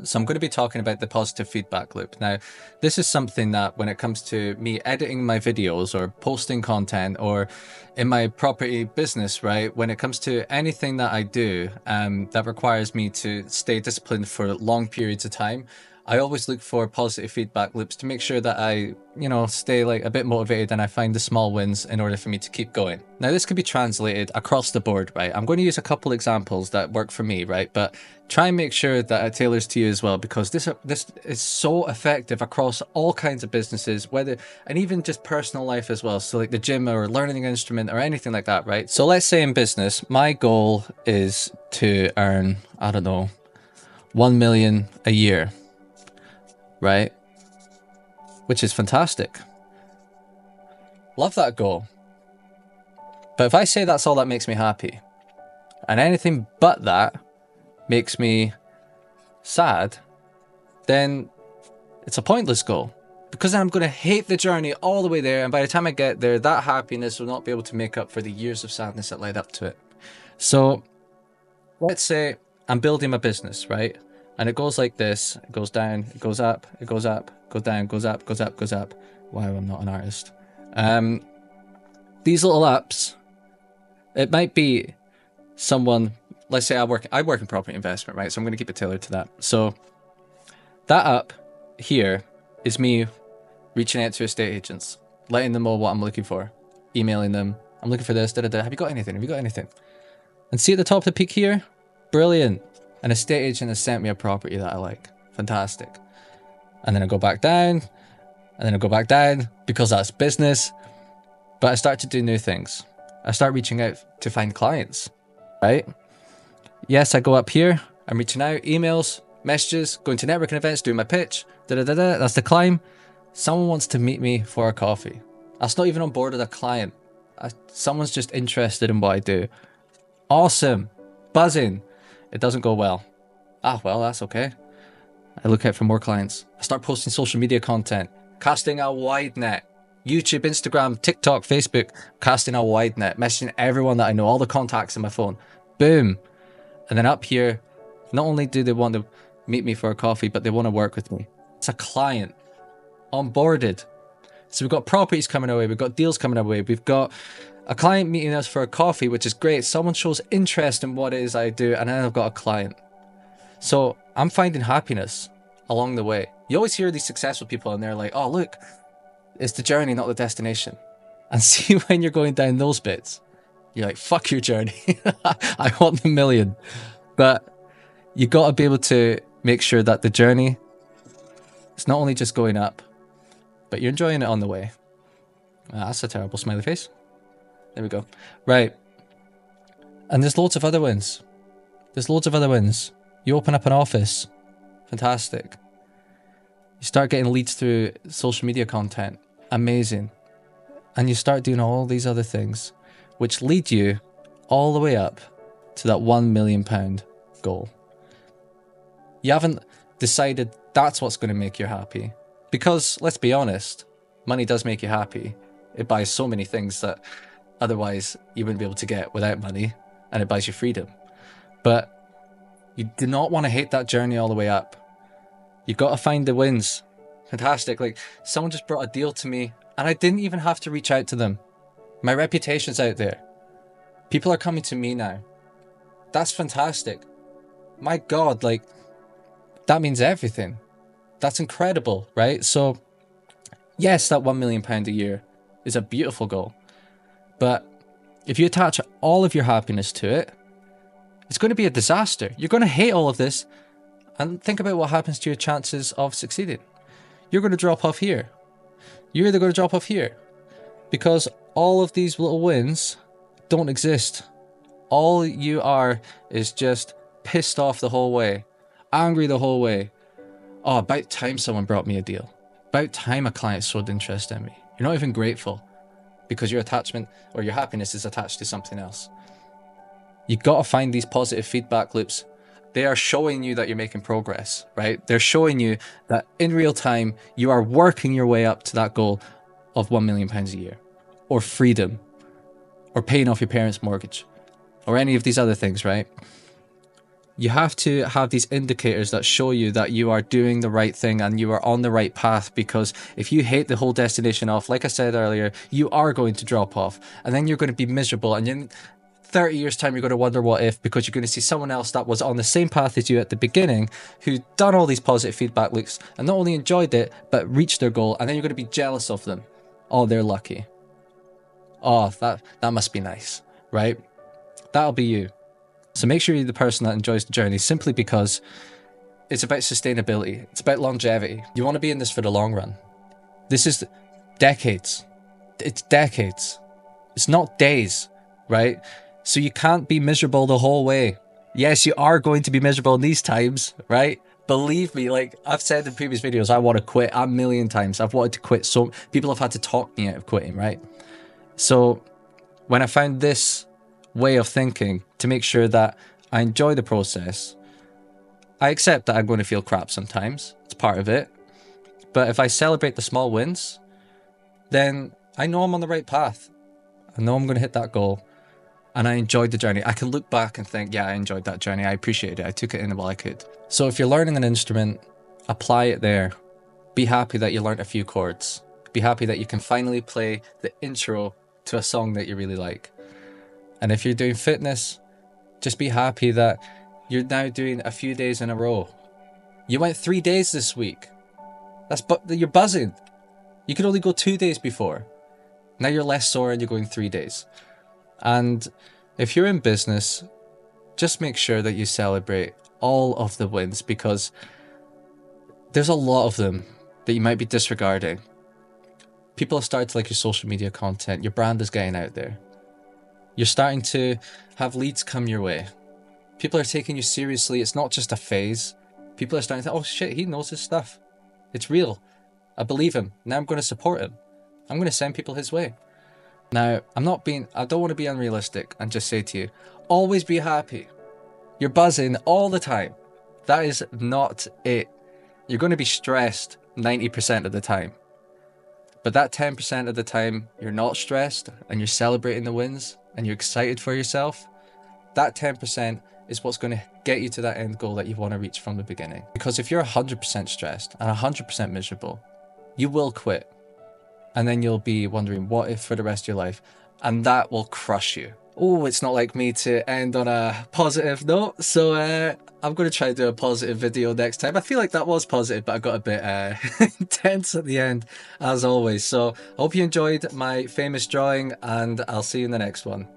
So I'm going to be talking about the positive feedback loop. Now, this is something that when it comes to me editing my videos or posting content or in my property business, right, when it comes to anything that I do that requires me to stay disciplined for long periods of time, I always look for positive feedback loops to make sure that I, stay like a bit motivated and I find the small wins in order for me to keep going. Now, this can be translated across the board, right? I'm going to use a couple examples that work for me, right? But try and make sure that it tailors to you as well, because this is so effective across all kinds of businesses, whether and even just personal life as well. So like the gym or learning an instrument or anything like that, right? So let's say in business, my goal is to earn, I don't know, 1 million a year, right? Which is fantastic. Love that goal. But if I say that's all that makes me happy, and anything but that makes me sad, then it's a pointless goal. Because I'm going to hate the journey all the way there, and by the time I get there, that happiness will not be able to make up for the years of sadness that led up to it. So let's say I'm building my business, right? And it goes like this. It goes down, it goes up, it goes up, goes down, goes up, goes up, goes up. Wow, I'm not an artist. These little ups, it might be someone, let's say I work in property investment, right? So I'm going to keep it tailored to that. So that up here is me reaching out to estate agents, letting them know what I'm looking for, emailing them. I'm looking for this, da da da. Have you got anything? Have you got anything? And see at the top of the peak here? Brilliant. An estate agent has sent me a property that I like. Fantastic. And then I go back down, and then I go back down because that's business. But I start to do new things. I start reaching out to find clients, right? Yes, I go up here. I'm reaching out, emails, messages, going to networking events, doing my pitch. Da da da da. That's the climb. Someone wants to meet me for a coffee. That's not even on board with a client. Someone's just interested in what I do. Awesome. Buzzing. It doesn't go well. Ah, well, that's okay. I look out for more clients. I start posting social media content, casting a wide net. YouTube, Instagram, TikTok, Facebook, casting a wide net, messaging everyone that I know, all the contacts in my phone. Boom. And then up here, not only do they want to meet me for a coffee, but they want to work with me. It's a client. Onboarded. So we've got properties coming our way, we've got deals coming our way, we've got a client meeting us for a coffee, which is great. Someone shows interest in what it is I do, and then I've got a client. So I'm finding happiness along the way. You always hear these successful people and they're like, oh, look, it's the journey, not the destination. And see, when you're going down those bits, you're like, fuck your journey. I want the million. But you got to be able to make sure that the journey is not only just going up, but you're enjoying it on the way. That's a terrible smiley face. There we go. Right. And there's loads of other wins. There's loads of other wins. You open up an office. Fantastic. You start getting leads through social media content. Amazing. And you start doing all these other things, which lead you all the way up to that £1 million goal. You haven't decided that's what's going to make you happy. Because, let's be honest, money does make you happy. It buys so many things that otherwise you wouldn't be able to get without money, and it buys you freedom. But you do not want to hate that journey all the way up. You've got to find the wins. Fantastic. Like, someone just brought a deal to me, and I didn't even have to reach out to them. My reputation's out there. People are coming to me now. That's fantastic. My God, like, that means everything. That's incredible, right? So, yes, that £1 million a year is a beautiful goal. But if you attach all of your happiness to it, it's going to be a disaster. You're going to hate all of this. And think about what happens to your chances of succeeding. You're going to drop off here. You're either going to drop off here. Because all of these little wins don't exist. All you are is just pissed off the whole way. Angry the whole way. Oh, about time someone brought me a deal. About time a client showed interest in me. You're not even grateful. Because your attachment or your happiness is attached to something else. You got to find these positive feedback loops. They are showing you that you're making progress, right? They're showing you that in real time, you are working your way up to that goal of £1 million a year, or freedom, or paying off your parents' mortgage, or any of these other things, right? You have to have these indicators that show you that you are doing the right thing and you are on the right path, because if you hate the whole destination off, like I said earlier, you are going to drop off and then you're going to be miserable, and in 30 years time you're going to wonder what if, because you're going to see someone else that was on the same path as you at the beginning, who done all these positive feedback loops and not only enjoyed it but reached their goal, and then you're going to be jealous of them. Oh, they're lucky. Oh, that must be nice, right? That'll be you. So make sure you're the person that enjoys the journey, simply because it's about sustainability. It's about longevity. You want to be in this for the long run. This is decades. It's decades. It's not days, right? So you can't be miserable the whole way. Yes, you are going to be miserable in these times, right? Believe me, like I've said in previous videos, I want to quit a million times. I've wanted to quit. So people have had to talk me out of quitting, right? So when I found this way of thinking to make sure that I enjoy the process, I accept that I'm going to feel crap sometimes. It's part of it. But if I celebrate the small wins, then I know I'm on the right path. I know I'm going to hit that goal. And I enjoyed the journey. I can look back and think, yeah, I enjoyed that journey. I appreciated it. I took it in while I could. So if you're learning an instrument, apply it there. Be happy that you learned a few chords. Be happy that you can finally play the intro to a song that you really like. And if you're doing fitness, just be happy that you're now doing a few days in a row. You went 3 days this week. You're buzzing. You could only go 2 days before. Now you're less sore and you're going 3 days. And if you're in business, just make sure that you celebrate all of the wins, because there's a lot of them that you might be disregarding. People have started to like your social media content. Your brand is getting out there. You're starting to have leads come your way. People are taking you seriously. It's not just a phase. People are starting to think, oh shit, he knows his stuff. It's real. I believe him. Now I'm going to support him. I'm going to send people his way. Now, I don't want to be unrealistic and just say to you, always be happy. You're buzzing all the time. That is not it. You're going to be stressed 90% of the time. But that 10% of the time you're not stressed and you're celebrating the wins and you're excited for yourself, that 10% is what's going to get you to that end goal that you want to reach from the beginning. Because if you're 100% stressed and 100% miserable, you will quit. And then you'll be wondering what if for the rest of your life, and that will crush you. Oh, it's not like me to end on a positive note, so I'm going to try to do a positive video next time. I feel like that was positive, but I got a bit intense at the end, as always. So I hope you enjoyed my famous drawing, and I'll see you in the next one.